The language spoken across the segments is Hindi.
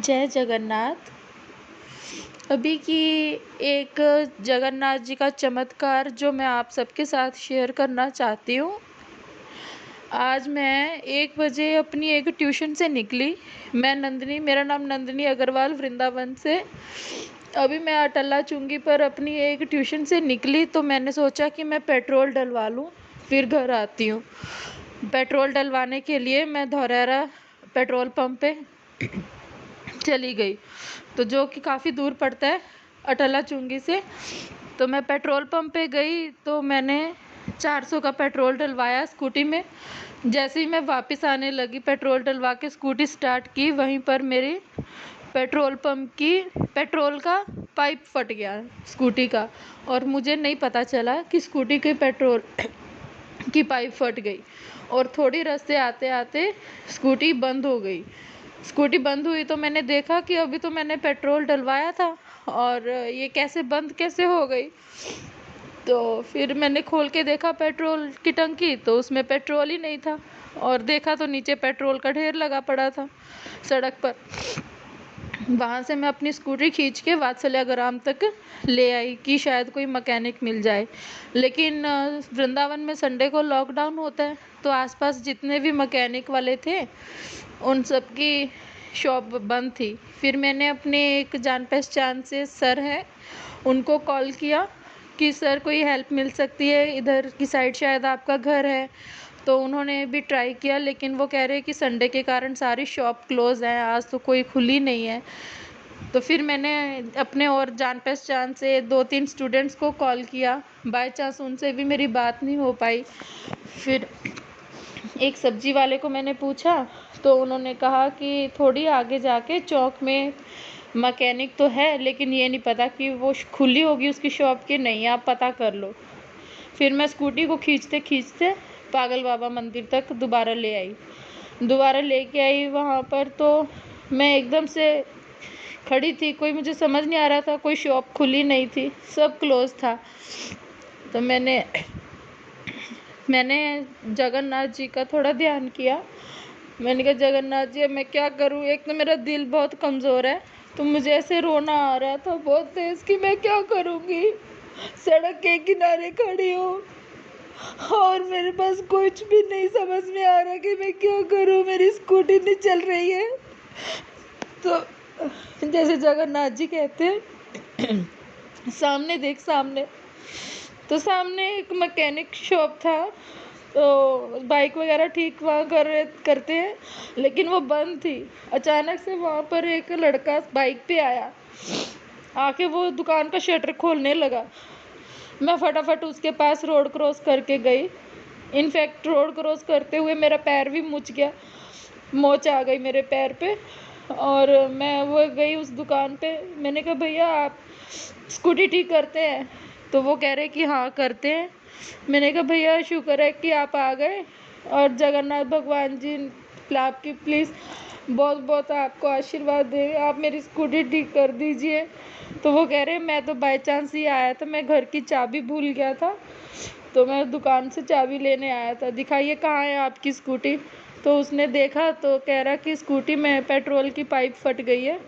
जय जगन्नाथ। अभी की एक जगन्नाथ जी का चमत्कार जो मैं आप सबके साथ शेयर करना चाहती हूँ। आज मैं 1 बजे अपनी एक ट्यूशन से निकली। मेरा नाम नंदिनी अग्रवाल वृंदावन से। अभी मैं अटला चुंगी पर अपनी एक ट्यूशन से निकली तो मैंने सोचा कि मैं पेट्रोल डलवा लूँ, फिर घर आती हूँ। पेट्रोल डलवाने के लिए मैं धौरहरा पेट्रोल पंप पे चली गई, तो जो कि काफ़ी दूर पड़ता है अटला चुंगी से। तो मैं पेट्रोल पंप पे गई तो मैंने 400 का पेट्रोल डलवाया स्कूटी में। जैसे ही मैं वापस आने लगी, पेट्रोल डलवा के स्कूटी स्टार्ट की, वहीं पर मेरी पेट्रोल पंप की पेट्रोल का पाइप फट गया स्कूटी का, और मुझे नहीं पता चला कि स्कूटी के पेट्रोल की पाइप फट गई। और थोड़ी रास्ते आते आते स्कूटी बंद हो गई। स्कूटी बंद हुई तो मैंने देखा कि अभी तो मैंने पेट्रोल डलवाया था और ये कैसे हो गई। तो फिर मैंने खोल के देखा पेट्रोल की टंकी, तो उसमें पेट्रोल ही नहीं था, और देखा तो नीचे पेट्रोल का ढेर लगा पड़ा था सड़क पर। वहाँ से मैं अपनी स्कूटी खींच के वात्सल्य ग्राम तक ले आई कि शायद कोई मैकेनिक मिल जाए। लेकिन वृंदावन में संडे को लॉकडाउन होता है, तो आसपास जितने भी मैकेनिक वाले थे उन सब की शॉप बंद थी। फिर मैंने अपने एक जान पहचान से सर हैं, उनको कॉल किया कि सर कोई हेल्प मिल सकती है, इधर की साइड शायद आपका घर है। तो उन्होंने भी ट्राई किया, लेकिन वो कह रहे हैं कि संडे के कारण सारी शॉप क्लोज़ हैं, आज तो कोई खुली नहीं है। तो फिर मैंने अपने और जान पहचान से 2-3 स्टूडेंट्स को कॉल किया, बाय चांस उनसे भी मेरी बात नहीं हो पाई। फिर एक सब्जी वाले को मैंने पूछा, तो उन्होंने कहा कि थोड़ी आगे जाके चौक में मैकेनिक तो है, लेकिन ये नहीं पता कि वो खुली होगी उसकी शॉप कि नहीं, आप पता कर लो। फिर मैं स्कूटी को खींचते खींचते पागल बाबा मंदिर तक दोबारा लेके आई। वहाँ पर तो मैं एकदम से खड़ी थी, कोई मुझे समझ नहीं आ रहा था, कोई शॉप खुली नहीं थी, सब क्लोज था। तो मैंने जगन्नाथ जी का थोड़ा ध्यान किया। मैंने कहा जगन्नाथ जी अब मैं क्या करूँ, एक तो मेरा दिल बहुत कमज़ोर है, तो मुझे ऐसे रोना आ रहा था बहुत तेज़ कि मैं क्या करूँगी। सड़क के किनारे खड़ी हूँ और मेरे पास कुछ भी नहीं समझ में आ रहा कि मैं क्या करूँ, मेरी स्कूटी नहीं चल रही है। तो जैसे जगन्नाथ जी कहते हैं सामने देख सामने, तो सामने एक मैकेनिक शॉप था, तो बाइक वगैरह ठीक वहाँ करते हैं, लेकिन वो बंद थी। अचानक से वहाँ पर एक लड़का बाइक पे आया, आके वो दुकान का शटर खोलने लगा। मैं फटाफट उसके पास रोड क्रॉस करके गई। इनफैक्ट रोड क्रॉस करते हुए मेरा पैर भी मुच गया, मोच आ गई मेरे पैर पे। और मैं वो गई उस दुकान पे, मैंने कहा भैया आप स्कूटी ठीक करते हैं? तो वो कह रहे कि हाँ करते हैं। मैंने कहा भैया शुक्र है कि आप आ गए, और जगन्नाथ भगवान जी आपकी प्लीज़ बहुत बहुत आपको आशीर्वाद दे, आप मेरी स्कूटी ठीक कर दीजिए। तो वो कह रहे मैं तो बाय चांस ही आया था, मैं घर की चाबी भूल गया था, तो मैं दुकान से चाबी लेने आया था, दिखाइए कहाँ है आपकी स्कूटी। तो उसने देखा तो कह रहा कि स्कूटी में पेट्रोल की पाइप फट गई है।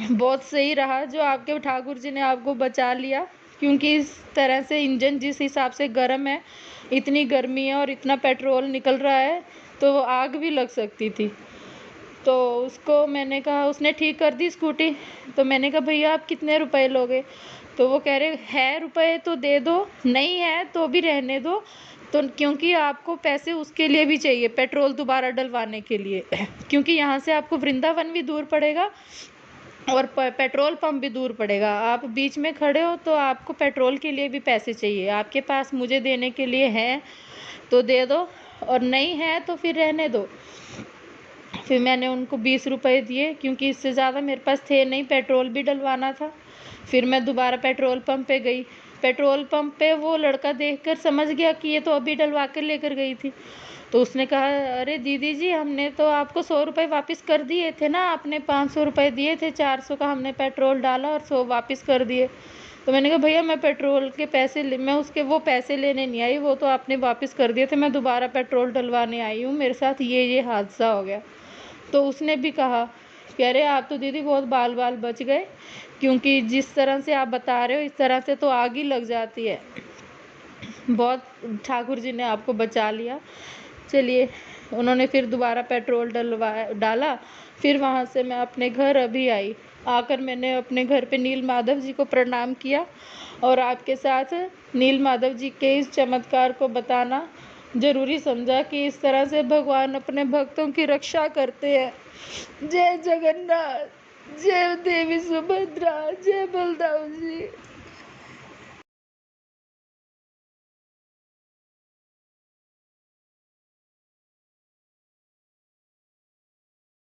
बहुत सही रहा जो आपके ठाकुर जी ने आपको बचा लिया, क्योंकि इस तरह से इंजन जिस हिसाब से गर्म है, इतनी गर्मी है और इतना पेट्रोल निकल रहा है, तो आग भी लग सकती थी। तो उसको मैंने कहा, उसने ठीक कर दी स्कूटी। तो मैंने कहा भैया आप कितने रुपए लोगे? तो वो कह रहे है रुपए तो दे दो, नहीं है तो भी रहने दो। तो क्योंकि आपको पैसे उसके लिए भी चाहिए, पेट्रोल दोबारा डलवाने के लिए क्योंकि यहाँ से आपको वृंदावन भी दूर पड़ेगा और पेट्रोल पंप भी दूर पड़ेगा। आप बीच में खड़े हो तो आपको पेट्रोल के लिए भी पैसे चाहिए, आपके पास मुझे देने के लिए है तो दे दो, और नहीं है तो फिर रहने दो। फिर मैंने उनको 20 रुपये दिए, क्योंकि इससे ज़्यादा मेरे पास थे नहीं, पेट्रोल भी डलवाना था। फिर मैं दोबारा पेट्रोल पंप पे गई। पेट्रोल पंप पे वो लड़का देखकर समझ गया कि ये तो अभी डलवा कर लेकर गई थी। तो उसने कहा अरे दीदी जी हमने तो आपको 100 रुपये वापस कर दिए थे ना, आपने 500 रुपये दिए थे, 400 का हमने पेट्रोल डाला और 100 वापस कर दिए। तो मैंने कहा भैया मैं पेट्रोल के पैसे मैं उसके वो पैसे लेने नहीं आई, वो तो आपने वापस कर दिए थे, मैं दोबारा पेट्रोल डलवाने आई हूँ, मेरे साथ ये हादसा हो गया। तो उसने भी कहा कह रहे आप तो दीदी बहुत बाल बाल बच गए, क्योंकि जिस तरह से आप बता रहे हो इस तरह से तो आग ही लग जाती है। बहुत ठाकुर जी ने आपको बचा लिया। चलिए, उन्होंने फिर दोबारा पेट्रोल डाला। फिर वहाँ से मैं अपने घर अभी आई। आकर मैंने अपने घर पे नील माधव जी को प्रणाम किया और आपके साथ नील माधव जी के इस चमत्कार को बताना ज़रूरी समझा कि इस तरह से भगवान अपने भक्तों की रक्षा करते हैं। जय जगन्नाथ, जय देवी सुभद्रा, जय बलदाऊ जी।